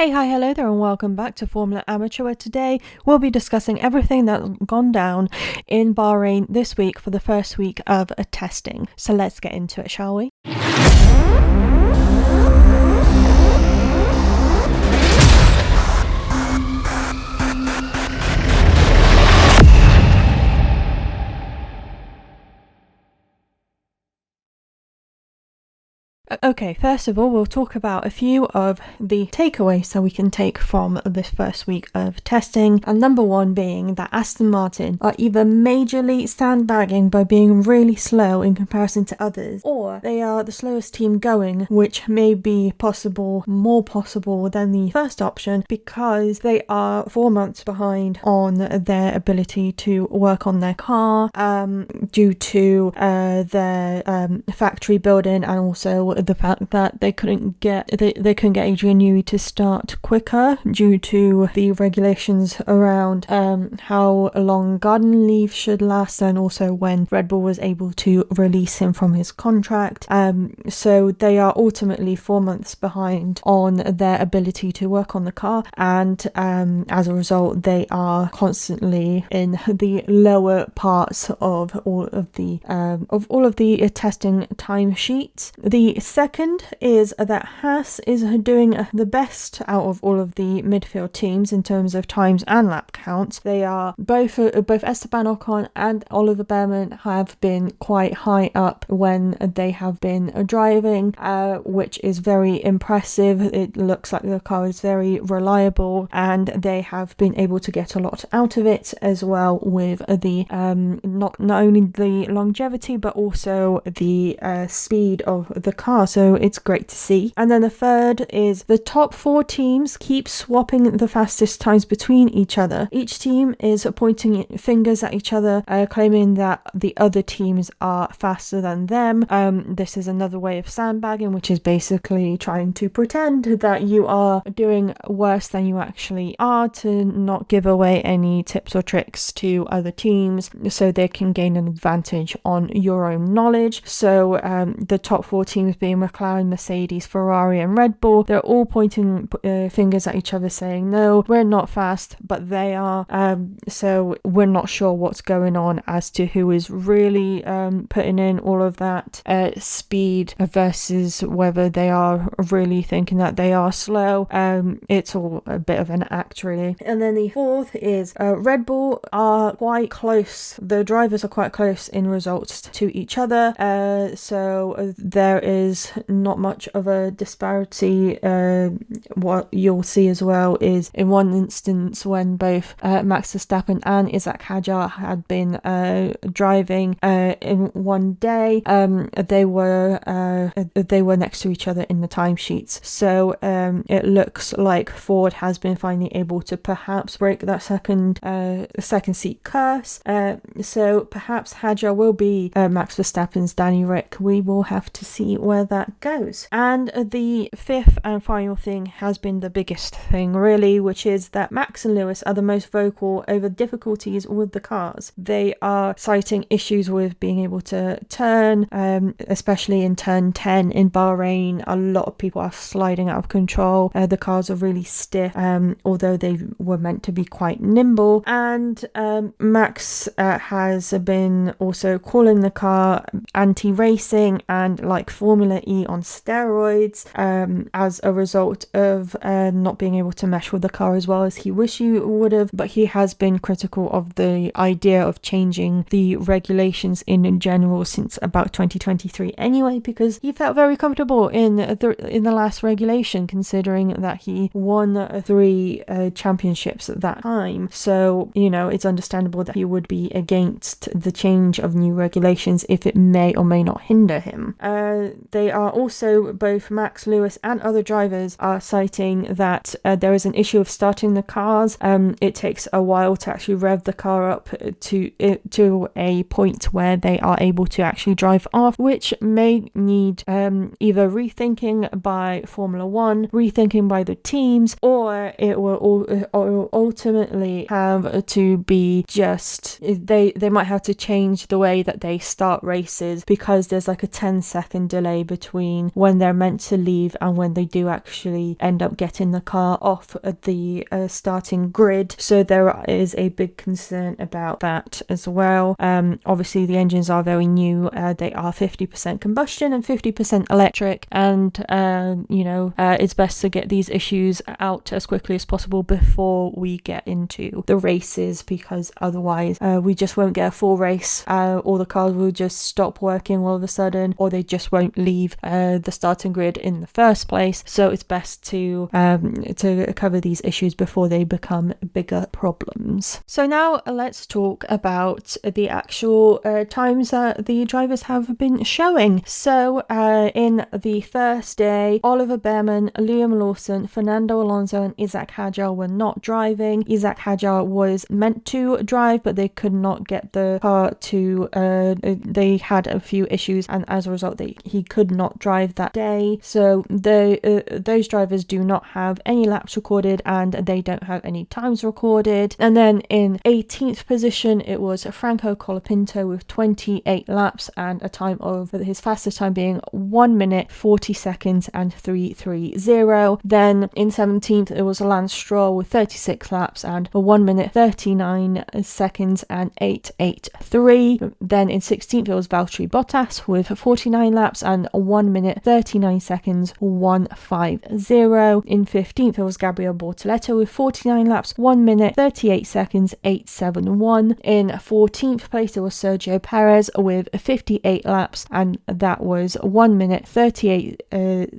Hey, hi, hello there, and welcome back to Formula Amateur, where today we'll be discussing everything that's gone down in Bahrain this week for the first week of testing. So let's get into it, shall we? Okay, first of all, we'll talk about a few of the takeaways that we can take from this first week of testing. And number one being that Aston Martin are either majorly sandbagging by being really slow in comparison to others, or they are the slowest team going, which may be more possible than the first option, because they are 4 months behind on their ability to work on their car due to their factory building, and also the fact that they couldn't get Adrian Newey to start quicker due to the regulations around how long garden leave should last, and also when Red Bull was able to release him from his contract. So they are ultimately 4 months behind on their ability to work on the car, and as a result they are constantly in the lower parts of all of the testing timesheets. The second is that Haas is doing the best out of all of the midfield teams in terms of times and lap counts. They are both Esteban Ocon and Oliver Behrman have been quite high up when they have been driving, which is very impressive. It looks like the car is very reliable, and they have been able to get a lot out of it as well, with the not only the longevity but also the speed of the car. So it's great to see. And then the third is the top 4 teams keep swapping the fastest times between each other. Each team is pointing fingers at each other, claiming that the other teams are faster than them. This is another way of sandbagging, which is basically trying to pretend that you are doing worse than you actually are, to not give away any tips or tricks to other teams so they can gain an advantage on your own knowledge. So the top 4 teams being McLaren, Mercedes, Ferrari and Red Bull, they're all pointing fingers at each other, saying no, we're not fast, but they are. So we're not sure what's going on as to who is really putting in all of that speed versus whether they are really thinking that they are slow. It's all a bit of an act, really. And then the fourth is Red Bull are quite close. The drivers are quite close in results to each other. So there is not much of a disparity. What you'll see as well is in one instance when both Max Verstappen and Isaac Hadjar had been driving in one day, they were next to each other in the timesheets. So it looks like Ford has been finally able to perhaps break that second seat curse. So perhaps Hadjar will be Max Verstappen's Danny Rick. We will have to see where that goes. And the fifth and final thing has been the biggest thing, really, which is that Max and Lewis are the most vocal over difficulties with the cars. They are citing issues with being able to turn, especially in turn 10 in Bahrain. A lot of people are sliding out of control. The cars are really stiff, although they were meant to be quite nimble. And Max has been also calling the car anti-racing and like Formula E on steroids, as a result of not being able to mesh with the car as well as he wished he would have. But he has been critical of the idea of changing the regulations in general since about 2023 anyway, because he felt very comfortable in the last regulation, considering that he won 3 championships at that time. So, it's understandable that he would be against the change of new regulations if it may or may not hinder him. They are also, both Max, Lewis and other drivers are citing that there is an issue of starting the cars. It takes a while to actually rev the car up to a point where they are able to actually drive off, which may need either rethinking by Formula One, rethinking by the teams, or it will ultimately have to be just, they might have to change the way that they start races, because there's like a 10-second delay between when they're meant to leave and when they do actually end up getting the car off the starting grid. So there is a big concern about that as well. Obviously the engines are very new. They are 50% combustion and 50% electric, and it's best to get these issues out as quickly as possible before we get into the races, because otherwise we just won't get a full race. All the cars will just stop working all of a sudden, or they just won't leave the starting grid in the first place. So it's best to cover these issues before they become bigger problems. So now let's talk about the actual times that the drivers have been showing. So in the first day, Oliver Behrman, Liam Lawson, Fernando Alonso and Isaac Hadjar were not driving. Isaac Hadjar was meant to drive, but they could not get the car to they had a few issues, and as a result he could not drive that day. So those drivers do not have any laps recorded and they don't have any times recorded. And then in 18th position it was Franco Colapinto with 28 laps and a time of his fastest time being 1 minute 40 seconds and 3:30. Then in 17th it was Lance Stroll with 36 laps and 1 minute 39 seconds and 8:83. Then in 16th it was Valtteri Bottas with 49 laps and 1 minute 39 seconds 1:50. In 15th it was Gabriel Bortoleto with 49 laps, 1 minute 38 seconds 8:71. In 14th place it was Sergio Perez with 58 laps and that was 1 minute 38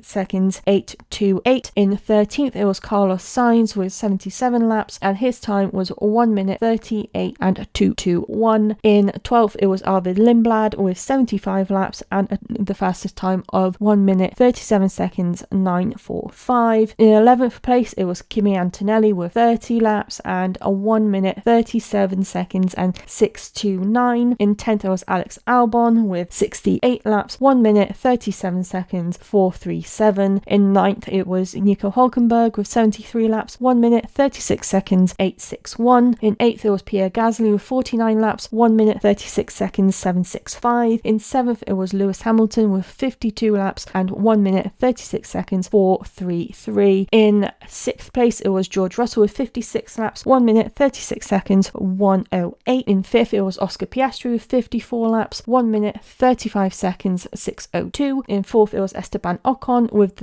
seconds 8:28. In 13th it was Carlos Sainz with 77 laps and his time was 1 minute 38 and 2:21. In 12th it was Arvid Lindblad with 75 laps and the fastest time of 1 minute 37 seconds 9:45. In 11th place it was Kimi Antonelli with 30 laps and 1 minute 37 seconds and 6:29. In 10th it was Alex Albon with 68 laps, 1 minute 37 seconds 4:37. In 9th it was Nico Hülkenberg with 73 laps, 1 minute 36 seconds 8:61. In 8th it was Pierre Gasly with 49 laps, 1 minute 36 seconds 7:65. In 7th it was Lewis Hamilton with 52 laps and 1 minute 36 seconds 4:33. In 6th place it was George Russell with 56 laps, 1 minute 36 seconds 1:08. In 5th it was Oscar Piastri with 54 laps, 1 minute 35 seconds 6:02. In 4th it was Esteban Ocon with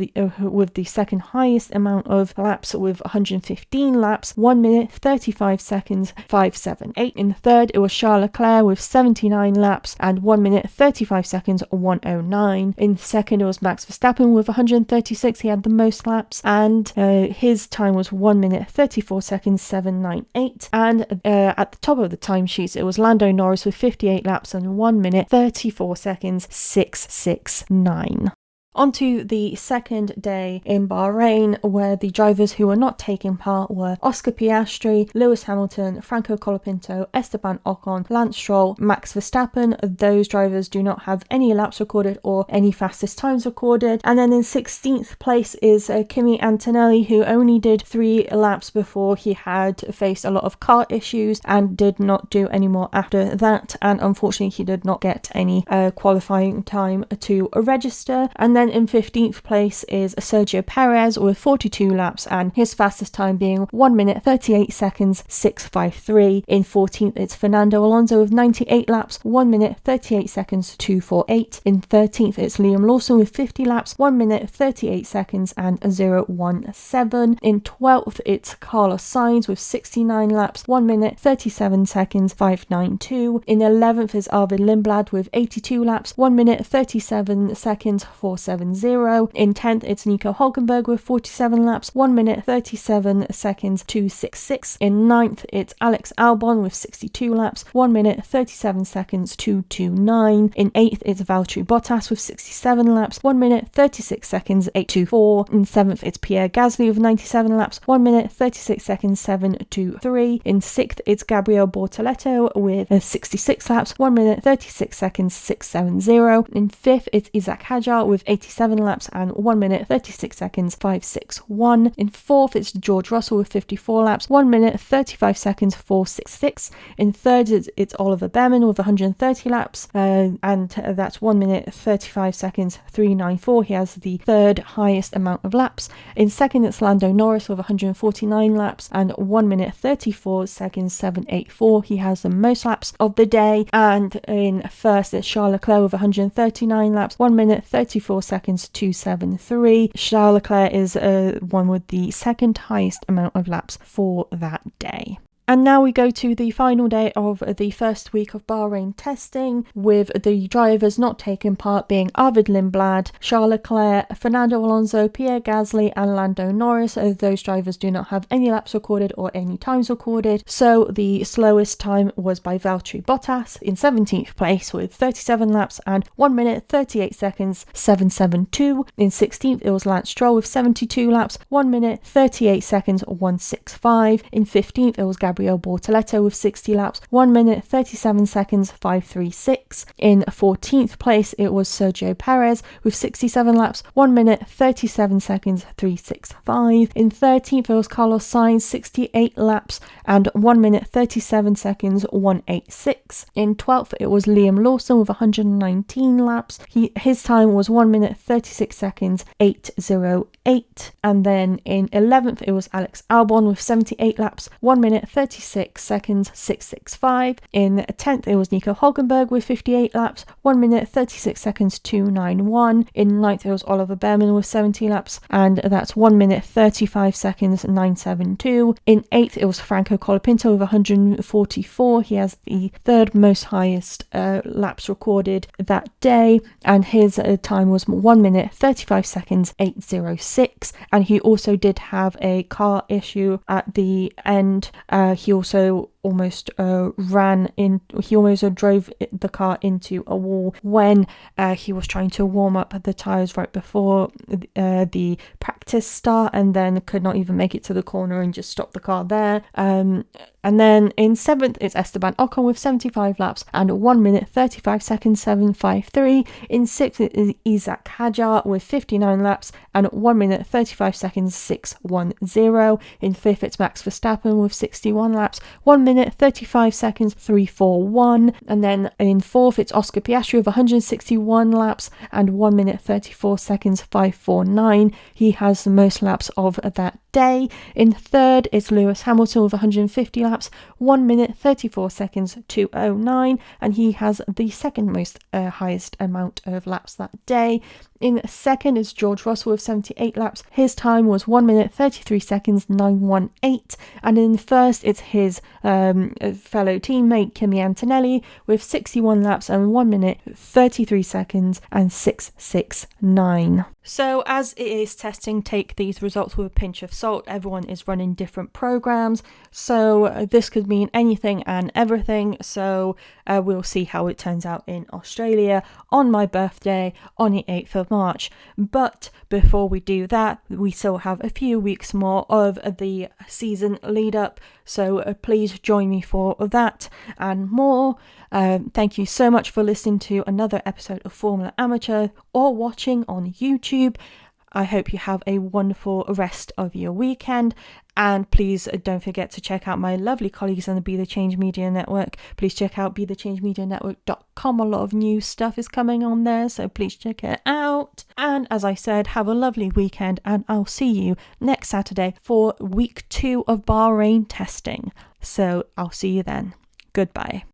the second highest amount of laps with 115 laps, 1 minute 35 seconds 5:78. In 3rd it was Charles Leclerc with 79 laps and 1 minute 35 seconds 1:09. In 2nd it was Max Verstappen with 136. He had the most laps and his time was 1 minute 34 seconds 7:98. And at the top of the timesheets it was Lando Norris with 58 laps and 1 minute 34 seconds 6:69. Onto the second day in Bahrain, where the drivers who were not taking part were Oscar Piastri, Lewis Hamilton, Franco Colapinto, Esteban Ocon, Lance Stroll, Max Verstappen. Those drivers do not have any laps recorded or any fastest times recorded. And then in 16th place is Kimi Antonelli, who only did 3 laps before he had faced a lot of car issues and did not do any more after that. And unfortunately he did not get any qualifying time to register. And then in 15th place is Sergio Perez with 42 laps and his fastest time being 1 minute 38 seconds 6:53. In 14th it's Fernando Alonso with 98 laps, 1 minute 38 seconds 2:48. In 13th it's Liam Lawson with 50 laps, 1 minute 38 seconds and 0:17. In 12th it's Carlos Sainz with 69 laps, 1 minute 37 seconds 5:92. In 11th is Arvid Lindblad with 82 laps, 1 minute 37 seconds 4:70. In 10th it's Nico Hülkenberg with 47 laps, 1 minute 37 seconds 2:66. In 9th it's Alex Albon with 62 laps, 1 minute 37 seconds 2:29. In 8th it's Valtteri Bottas with 67 laps, 1 minute 36 seconds 8:24. In 7th it's Pierre Gasly with 97 laps, 1 minute 36 seconds 7:23. In 6th it's Gabriel Bortoleto with 66 laps, 1 minute 36 seconds 6:70. In 5th it's Isaac Hadjar with 80 87 laps and 1 minute 36 seconds 561. In fourth, it's George Russell with 54 laps, 1 minute 35 seconds 466. In third, it's Oliver Behrman with 130 laps, and that's 1 minute 35 seconds 394. He has the third highest amount of laps. In second, it's Lando Norris with 149 laps and 1 minute 34 seconds 784. He has the most laps of the day. And in first, it's Charles Leclerc with 139 laps, 1 minute 34 seconds 273. Charles Leclerc is one with the second highest amount of laps for that day. And now we go to the final day of the first week of Bahrain testing, with the drivers not taking part being Arvid Lindblad, Charles Leclerc, Fernando Alonso, Pierre Gasly and Lando Norris. Those drivers do not have any laps recorded or any times recorded. So the slowest time was by Valtteri Bottas in 17th place with 37 laps and 1 minute 38 seconds 772. In 16th, it was Lance Stroll with 72 laps, 1 minute 38 seconds 165. In 15th, it was Gabriel Bortoleto with 60 laps, 1 minute 37 seconds 536. In 14th place, it was Sergio Perez with 67 laps, 1 minute 37 seconds 365. In 13th, it was Carlos Sainz, 68 laps and 1 minute 37 seconds 186. In 12th, it was Liam Lawson with 119 laps. His time was 1 minute 36 seconds 808. And then in 11th, it was Alex Albon with 78 laps, 1 minute 36 seconds 665. In 10th, it was Nico Hülkenberg with 58 laps, 1 minute 36 seconds 291. In 9th, it was Oliver Behrman with 70 laps, and that's 1 minute 35 seconds 972. In 8th, it was Franco Colapinto with 144. He has the third most highest laps recorded that day, and his time was 1 minute 35 seconds 806. And he also did have a car issue at the end. He also almost drove the car into a wall when he was trying to warm up the tyres right before the practice start, and then could not even make it to the corner and just stopped the car there. And then in 7th, it's Esteban Ocon with 75 laps and 1 minute 35 seconds 753. In 6th, it is Isaac Hadjar with 59 laps and 1 minute 35 seconds 610. In 5th, it's Max Verstappen with 61 laps, 1 minute 35 seconds 341. And then in 4th, it's Oscar Piastri with 161 laps and 1 minute 34 seconds 549. He has the most laps of that day. In 3rd, it's Lewis Hamilton with 150 laps, 1 minute 34 seconds 209, and he has the second most highest amount of laps that day. In 2nd is George Russell with 78 laps. His time was 1 minute 33 seconds 918. And in 1st, it's his fellow teammate Kimi Antonelli with 61 laps and 1 minute 33 seconds and 669. So as it is testing, take these results with a pinch of salt. Everyone is running different programs, so this could mean anything and everything. So we'll see how it turns out in Australia on my birthday on the 8th of March. But before we do that, we still have a few weeks more of the season lead up, so please join me for that and more. Thank you so much for listening to another episode of Formula Amateur or watching on YouTube. I hope you have a wonderful rest of your weekend, and please don't forget to check out my lovely colleagues on the Be The Change Media Network. Please check out BeTheChangeMediaNetwork.com. A lot of new stuff is coming on there, so please check it out. And as I said, have a lovely weekend, and I'll see you next Saturday for week 2 of Bahrain testing. So I'll see you then. Goodbye.